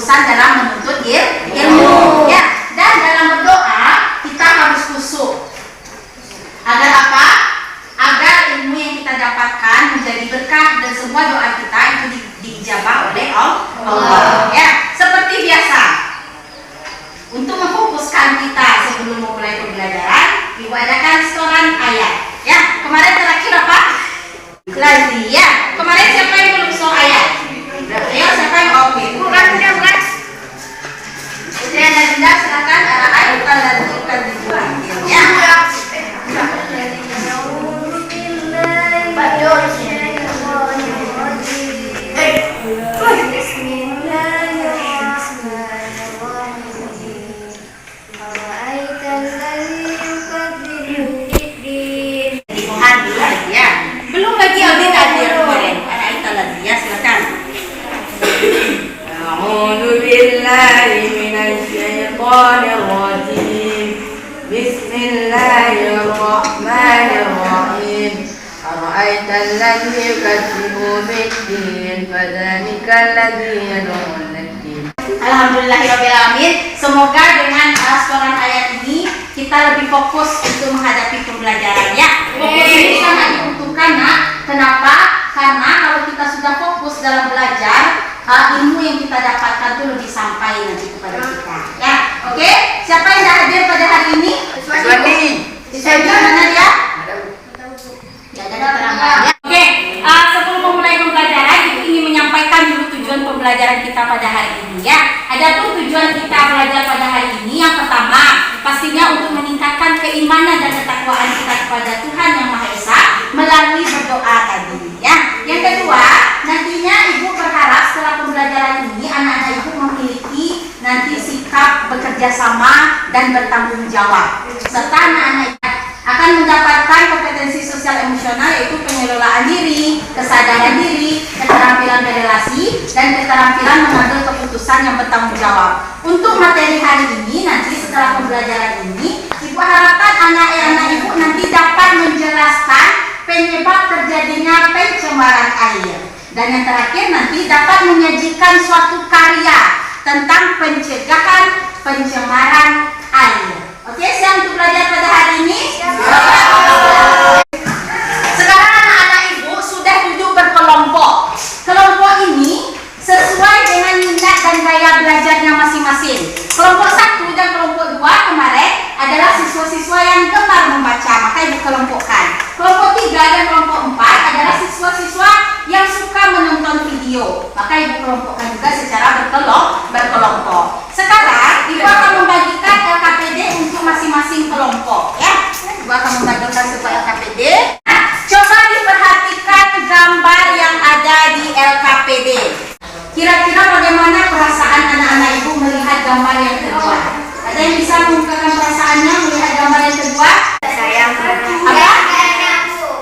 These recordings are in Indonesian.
ketulusan dalam menuntut ilmu. Ya, dan dalam berdoa kita harus khusyuk. Agar apa? Agar ilmu yang kita dapatkan menjadi berkah dan semua doa kita itu diijabah oleh Allah. Ya, seperti biasa. Untuk memfokuskan kita sebelum memulai pembelajaran, Ibu adakan setoran ayat. Ya, kemarin terakhir apa? Lazi. Ya, kemarin siapa yang belum setor ayat? Ya, siapa yang oke? Bukan. Putri Anda silakan ayat Lazi kan ya. Belum lagi audit hadir kemarin. Ayat Lazi ya, silakan. A'udzu billahi minasyaitonir rajim. Bismillahirrahmanirrahim. Ara'aital ladzi yukadzibu bid-din fadzalika alladzi yad'u al-yatim. Alhamdulillahirabbil alamin. Semoga dengan setoran ayat ini kita lebih fokus untuk menghadapi pembelajarannya. Fokus ini sangat dibutuhkan, Nak. Kenapa? Karena kalau kita sudah fokus dalam belajar, ilmu yang kita dapatkan itu lebih sampai nanti kepada kita. Ya, oke? Siapa yang dah hadir pada hari ini? Iswati mana dia? Ya, ada barangkali. Ya. Oke, sebelum memulai pembelajaran, Ibu ingin menyampaikan dulu tujuan pembelajaran kita pada hari ini ya. Adapun tujuan kita belajar pada hari ini, yang pertama pastinya untuk meningkatkan keimanan dan ketakwaan kita kepada Tuhan Yang Maha Esa melalui berdoa tadi ya. Yang kedua, nantinya Ibu berharap setelah pembelajaran ini anak-anak Ibu memiliki nanti sikap bekerja sama dan bertanggung jawab, serta anak-anak akan mendapatkan kompetensi sosial emosional, yaitu pengelolaan diri, kesadaran diri, keterampilan berelasi, dan keterampilan mengambil keputusan yang bertanggung jawab. Untuk materi hari ini, nanti setelah pembelajaran ini, Ibu harapkan anak-anak Ibu nanti dapat menjelaskan penyebab terjadinya pencemaran air. Dan yang terakhir nanti dapat menyajikan suatu karya tentang pencegahan pencemaran air. Oke, siap untuk belajar pada hari ini? Sekarang anak-anak Ibu sudah duduk berkelompok. Kelompok ini sesuai dengan minat dan gaya belajarnya masing-masing. Kelompok 1 dan kelompok 2 kemarin adalah siswa-siswa yang gemar membaca, maka Ibu kelompokkan. Kelompok 3 dan kelompok 4 adalah siswa-siswa yang suka menonton video, maka Ibu kelompokkan juga secara berkelompok. Sekarang Ibu akan membagikan LKPD untuk masing-masing kelompok ya. Ibu akan membagikan sebuah LKPD. Nah, coba diperhatikan gambar yang ada di LKPD. Kira-kira bagaimana perasaan anak-anak Ibu melihat gambar yang kedua? Ada yang bisa mengungkapkan perasaannya melihat gambar yang kedua? Sayang. Apa?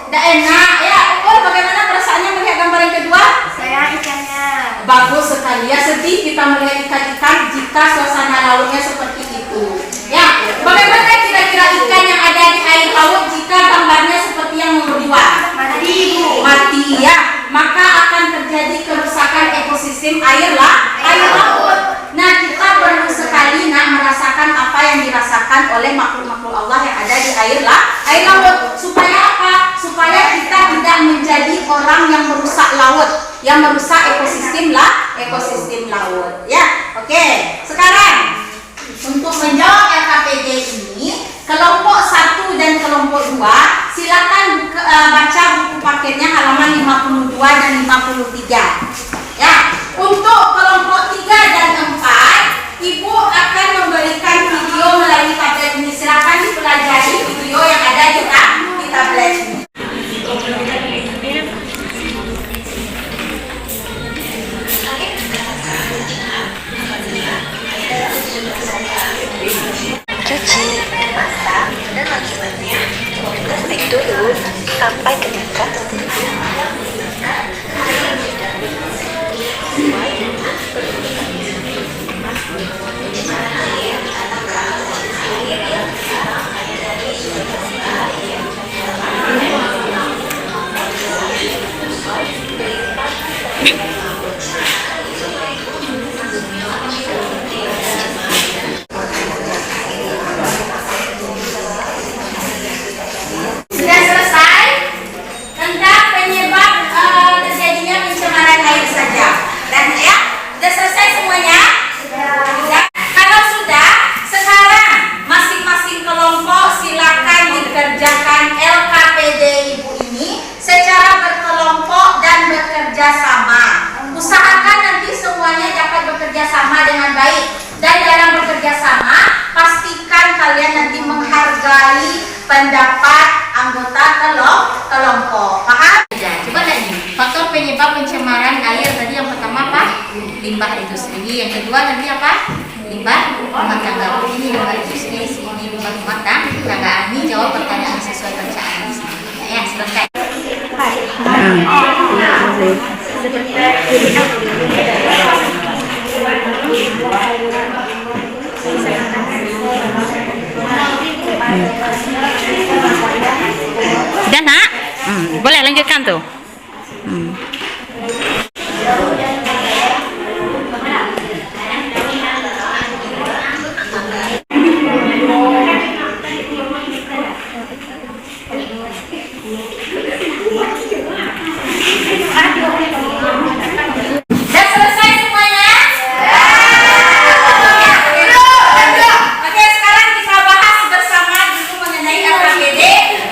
Tidak enak ya. Bagaimana perasaannya melihat gambar yang kedua? Sayang ikannya. Bagus sekali ya. Sedih kita melihat ikan-ikan jika suasana lautnya seperti itu ya. Bagaimana kira-kira ikan yang ada di air laut jika gambarnya seperti yang nomor 2? Mati ya. Maka akan terjadi kerusakan ekosistem air laut. Nah, kita perlu sekali merasakan apa yang dirasakan oleh makhluk-makhluk Allah yang ada di air laut. Supaya apa? Supaya kita tidak menjadi orang yang merusak laut, yang merusak ekosistem laut. Ya, oke. Sekarang untuk menjawab LKPD ini, kelompok 1 dan kelompok 2 silakan baca buku paketnya halaman 52 dan 53. Ya, untuk kelompok 3 dan 4, Ibu akan memberikan video melalui tablet ini. Silakan dipelajari video yang ada di tablet ini. Cuci, masak, dan lain-lainnya. Naik dulu sampai ke tingkat penyebab pencemaran air tadi yang pertama apa? Limbah industri. Yang kedua tadi apa? Limbah rumah tangga. Ini limbah industri, ini limbah rumah tangga. Ini jawab pertanyaan sesuai bacaan di sini. Ya, selesai. Sudah nak? Boleh lanjutkan tuh. Sudah selesai semuanya? Oke, sekarang kita bahas bersama dulu mengenai APBD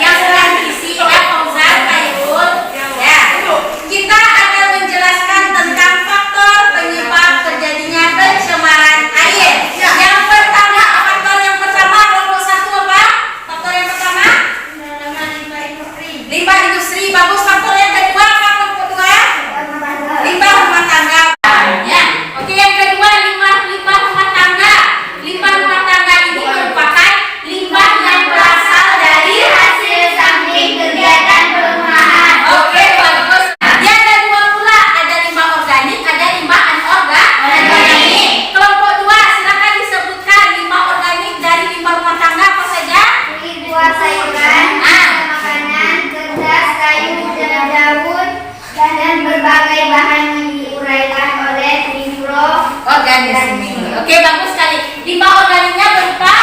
yang sudah diisi oleh Fauzan Khairul. Ya, kita akan menjelaskan tentang faktor penyebab terjadinya pencemaran air. Yang pertama, faktor yang pertama kelompok 1 apa? Faktor yang pertama? Limbah industri. Bagus. Faktor yang kedua apa kelompok 2? Limbah rumah tangga. Ya. Oke, yang kedua limbah rumah tangga. Limbah rumah tangga ini merupakan limbah yang berasal dari hasil samping kegiatan perumahan. Oke, bagus. Yang kedua pula ada limbah organik, ada limbah anorganik. Kelompok 2 silakan disebutkan limbah organik dari limbah rumah tangga apa saja? Buah sayuran, makanan, kertas, kayu, daun, dan berbagai bahan yang diuraikan oleh Organisme. Oke, bagus sekali. Limbah organiknya berupa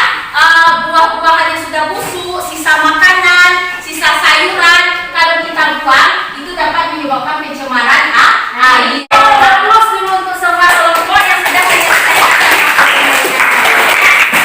buah-buahan yang sudah busuk, sisa makanan, sisa sayuran. Kalau kita buang, itu dapat menyebabkan pencemaran air. Bagus dulu untuk semua kelompok yang sudah menyelesaikan.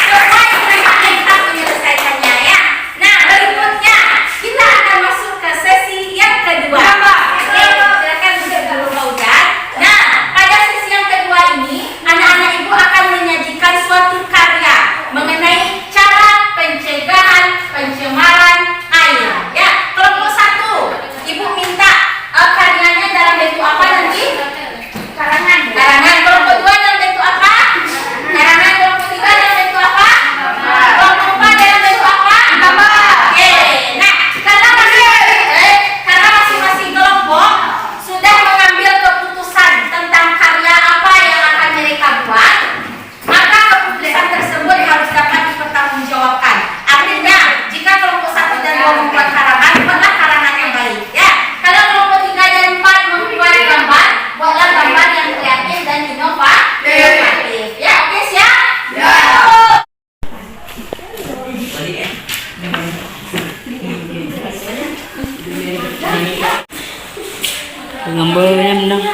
Semua yang sudah kita menyelesaikannya ya. Nah, berikutnya kita akan masuk ke sesi yang kedua. Oke, silakan duduk dulu Fauzan. Nah, pada sesi yang kedua ini, anak-anak ibu akan menyajikan suatu karya mengenai cara pencegahan pencemaran air. Ya, kelompok 1, ibu minta karyanya dalam bentuk apa nanti? Karangan. Kelompok 2 dalam bentuk apa? Karangan. Kelompok 3 dalam bentuk apa? Kelompok 4 dalam bentuk apa? Oke. Nah, karena masing-masing kelompok sudah mengambil keputusan tentang karya apa yang akan mereka buat, maka keputusan tersebut harus dapat dipertanggungjawabkan. Artinya, jika kelompok 1 dan 2 membuat karangan, buatlah karangan yang baik. Ya, kalau kelompok 3 dan 4 membuat gambar, buatlah gambar yang kreatif dan inovatif. Ya, oke siap? Ya. Gambarnya menang.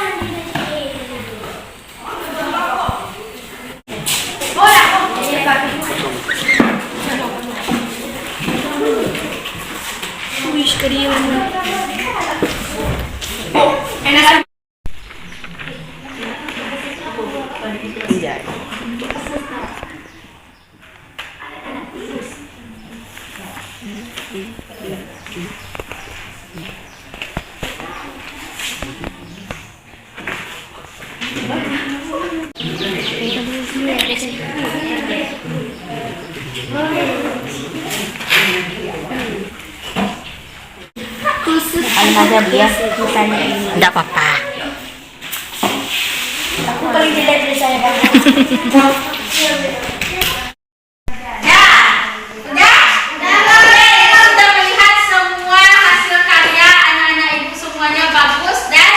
aja dia misalnya ini. Enggak apa-apa. Aku paling tidak dari saya Pak. Ya, sudah? Kita sudah melihat semua hasil karya anak-anak ibu, semuanya bagus dan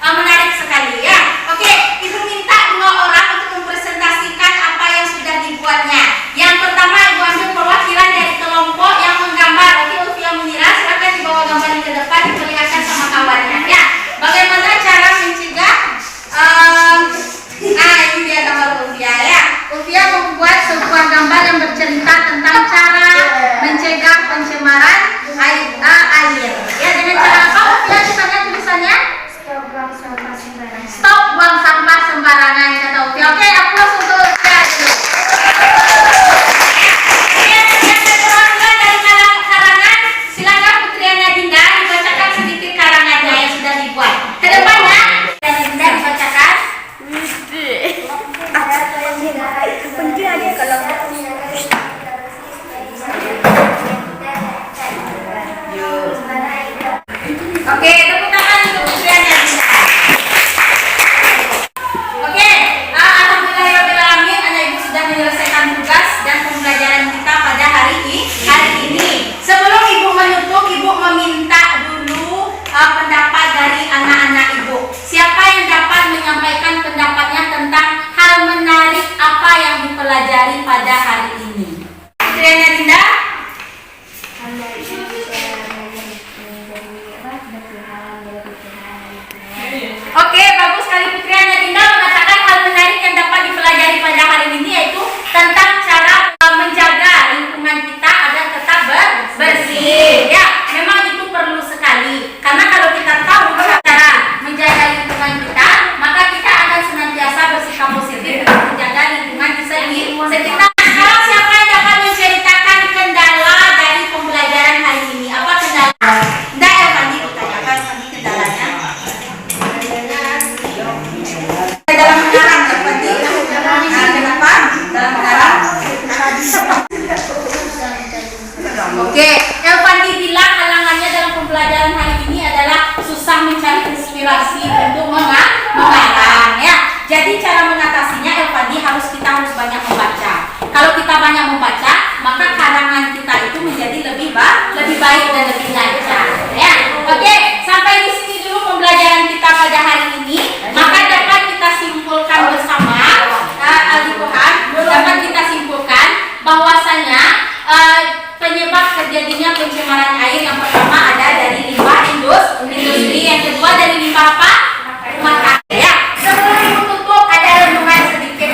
menarik sekali ya. Oke, ibu minta 2 orang untuk mempresentasikan apa yang sudah dibuatnya. Yang pertama ibu ambil perwakilan dari kelompok yang menggambar. Oke, Ulfia Munira, silakan dibawa gambarnya ke depan diperlihatkan sama kawannya ya. Bagaimana cara mencegah ini dia gambar Ulfia ya. Ulfia membuat sebuah gambar yang bercerita tentang cara mencegah pencemaran air. Ya, dengan cara apa Ulfia misalnya tulisannya? Stop buang sampah sembarangan kata Ulfia. Oke, aplaus untuk Ulfia dulu. Yang kedua dari karangan, silakan Putriana Dinda dibacakan sedikit karangannya yang sudah dibuat. Ke depan pelajari pada hari ini. Putriana Dinda? Oke, bagus sekali Putriana Dinda mengatakan hal menarik yang dapat dipelajari pada hari ini yaitu tentang cara menjaga lingkungan kita agar tetap bersih. Ya, memang itu perlu sekali. Karena kalau kita tahu cara menjaga lingkungan kita, maka kita akan senantiasa bersikap positif untuk menjaga lingkungan di sekitar. Sekarang siapa yang dapat menceritakan kendala dari pembelajaran hari ini? Apa kendala? Nggak, Elvandi ditanyakan Elvandi kendalanya. Dalam mengarang, Elvandi. Nah, kenapa? Dalam mengarang. Oke, Elvandi bilang halangannya dalam pembelajaran hari ini adalah susah mencari inspirasi untuk mengarang ya. Jadi cara mengatasinya Elvandi kita harus banyak membaca. Kalau kita banyak membaca, maka karangan kita itu menjadi lebih baik dan lebih lancar ya. Oke, sampai di sini dulu pembelajaran kita pada hari ini. Maka dapat kita simpulkan bersama Al-Quran, dapat kita simpulkan bahwasanya penyebab terjadinya pencemaran air yang pertama ada dari limbah industri, yang kedua dari limbah apa? Rumah tangga ya. Sebelum menutup ada renungan sedikit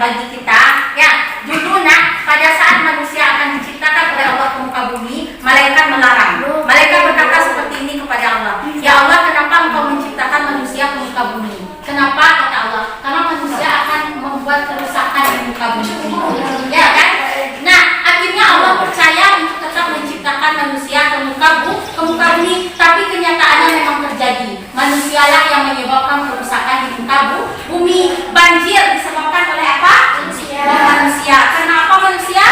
bagi kita ya. Dulu pada saat manusia akan diciptakan oleh Allah ke muka bumi, malaikat melarang. Malaikat berkata seperti ini kepada Allah, ya Allah, kenapa engkau menciptakan manusia ke muka bumi? Kenapa? Kata Allah, karena manusia akan membuat kerusakan di muka bumi ini ya kan? Nah, akhirnya Allah percaya untuk tetap menciptakan manusia ke muka bumi, tapi kenyataannya memang terjadi. Manusialah yang menyebabkan kerusakan di muka bumi. Banjir disebabkan oleh apa? Manusia. Kenapa manusia?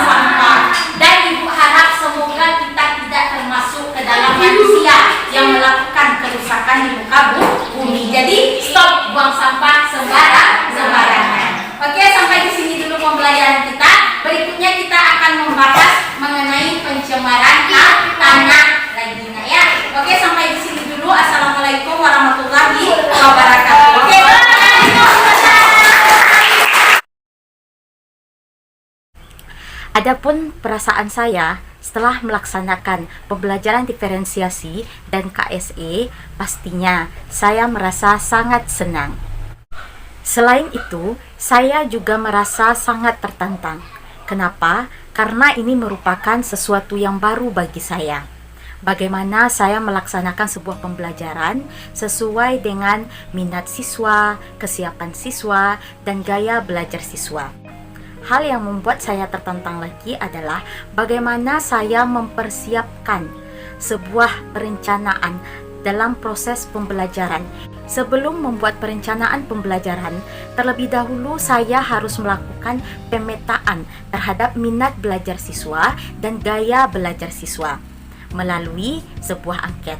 Sampah. Dan Ibu harap semoga kita tidak termasuk ke dalam manusia yang melakukan kerusakan di muka bumi. Jadi stop buang sampah sembarangan. Oke, sampai di sini dulu pembelajaran kita. Berikutnya kita akan membahas mengenai pencemaran tanah lagi ya. Oke, sampai di sini dulu. Assalamualaikum warahmatullahi wabarakatuh. Oke, adapun perasaan saya setelah melaksanakan pembelajaran diferensiasi dan KSE, pastinya saya merasa sangat senang. Selain itu, saya juga merasa sangat tertantang. Kenapa? Karena ini merupakan sesuatu yang baru bagi saya. Bagaimana saya melaksanakan sebuah pembelajaran sesuai dengan minat siswa, kesiapan siswa, dan gaya belajar siswa. Hal yang membuat saya tertantang lagi adalah bagaimana saya mempersiapkan sebuah perencanaan dalam proses pembelajaran. Sebelum membuat perencanaan pembelajaran, terlebih dahulu saya harus melakukan pemetaan terhadap minat belajar siswa dan gaya belajar siswa melalui sebuah angket.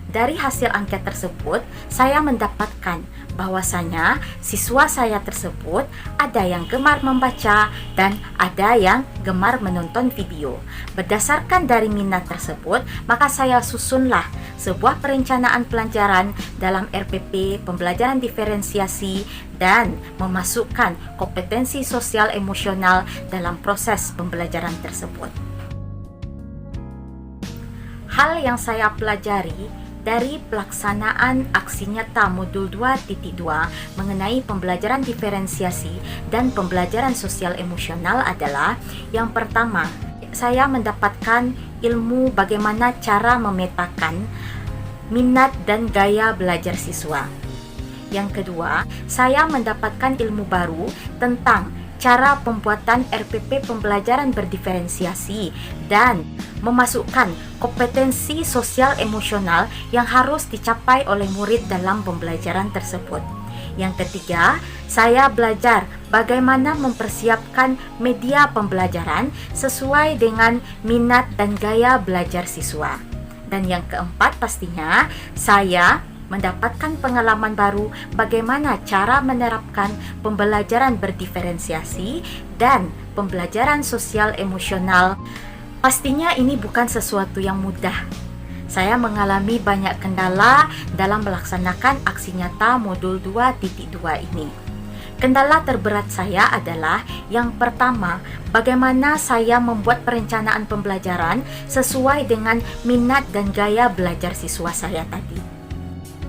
Dari hasil angket tersebut, saya mendapatkan bahwasanya siswa saya tersebut ada yang gemar membaca dan ada yang gemar menonton video. Berdasarkan dari minat tersebut, maka saya susunlah sebuah perencanaan pelajaran dalam RPP pembelajaran diferensiasi dan memasukkan kompetensi sosial emosional dalam proses pembelajaran tersebut. Hal yang saya pelajari dari pelaksanaan aksi nyata modul 2.2 mengenai pembelajaran diferensiasi dan pembelajaran sosial emosional adalah yang pertama, saya mendapatkan ilmu bagaimana cara memetakan minat dan gaya belajar siswa. Yang kedua, saya mendapatkan ilmu baru tentang cara pembuatan RPP pembelajaran berdiferensiasi dan memasukkan kompetensi sosial emosional yang harus dicapai oleh murid dalam pembelajaran tersebut. Yang ketiga, saya belajar bagaimana mempersiapkan media pembelajaran sesuai dengan minat dan gaya belajar siswa. Dan yang keempat, pastinya saya mendapatkan pengalaman baru bagaimana cara menerapkan pembelajaran berdiferensiasi dan pembelajaran sosial emosional. Pastinya ini bukan sesuatu yang mudah. Saya mengalami banyak kendala dalam melaksanakan aksi nyata modul 2.2 ini. Kendala terberat saya adalah yang pertama, bagaimana saya membuat perencanaan pembelajaran sesuai dengan minat dan gaya belajar siswa saya tadi.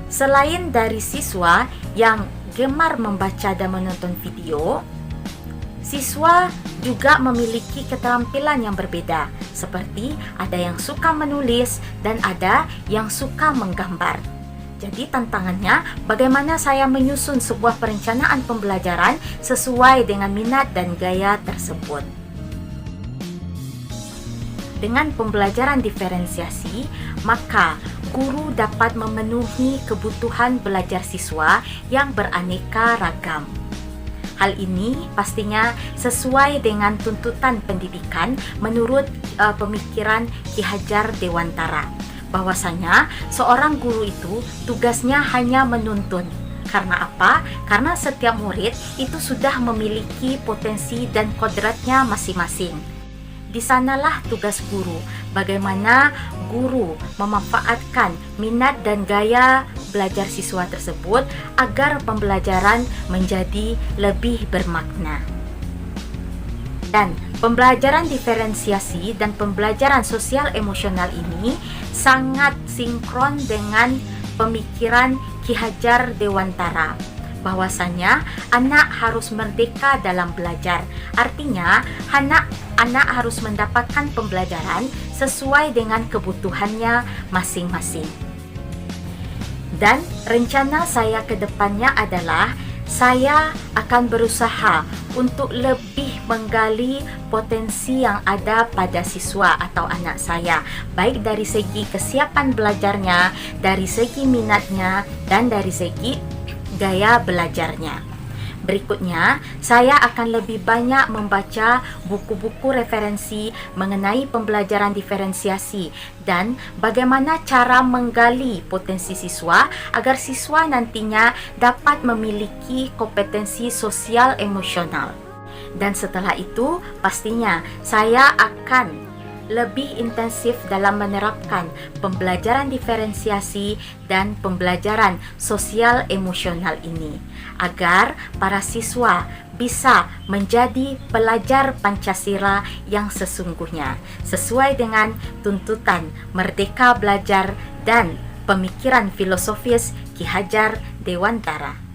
Selain dari siswa yang gemar membaca dan menonton video, siswa juga memiliki keterampilan yang berbeda, seperti ada yang suka menulis dan ada yang suka menggambar. Jadi tantangannya bagaimana saya menyusun sebuah perencanaan pembelajaran sesuai dengan minat dan gaya tersebut. Dengan pembelajaran diferensiasi, maka guru dapat memenuhi kebutuhan belajar siswa yang beraneka ragam. Hal ini pastinya sesuai dengan tuntutan pendidikan menurut pemikiran Ki Hajar Dewantara, bahwasanya seorang guru itu tugasnya hanya menuntun. Karena apa? Karena setiap murid itu sudah memiliki potensi dan kodratnya masing-masing. Di sanalah tugas guru, bagaimana guru memanfaatkan minat dan gaya belajar siswa tersebut agar pembelajaran menjadi lebih bermakna. Dan pembelajaran diferensiasi dan pembelajaran sosial emosional ini sangat sinkron dengan pemikiran Ki Hajar Dewantara, bahwasanya anak harus merdeka dalam belajar. Artinya, anak harus mendapatkan pembelajaran sesuai dengan kebutuhannya masing-masing. Dan rencana saya ke depannya adalah saya akan berusaha untuk lebih menggali potensi yang ada pada siswa atau anak saya, baik dari segi kesiapan belajarnya, dari segi minatnya, dan dari segi gaya belajarnya. Berikutnya, saya akan lebih banyak membaca buku-buku referensi mengenai pembelajaran diferensiasi dan bagaimana cara menggali potensi siswa agar siswa nantinya dapat memiliki kompetensi sosial emosional. Dan setelah itu, pastinya saya akan lebih intensif dalam menerapkan pembelajaran diferensiasi dan pembelajaran sosial emosional ini agar para siswa bisa menjadi pelajar Pancasila yang sesungguhnya sesuai dengan tuntutan Merdeka Belajar dan pemikiran filosofis Ki Hajar Dewantara.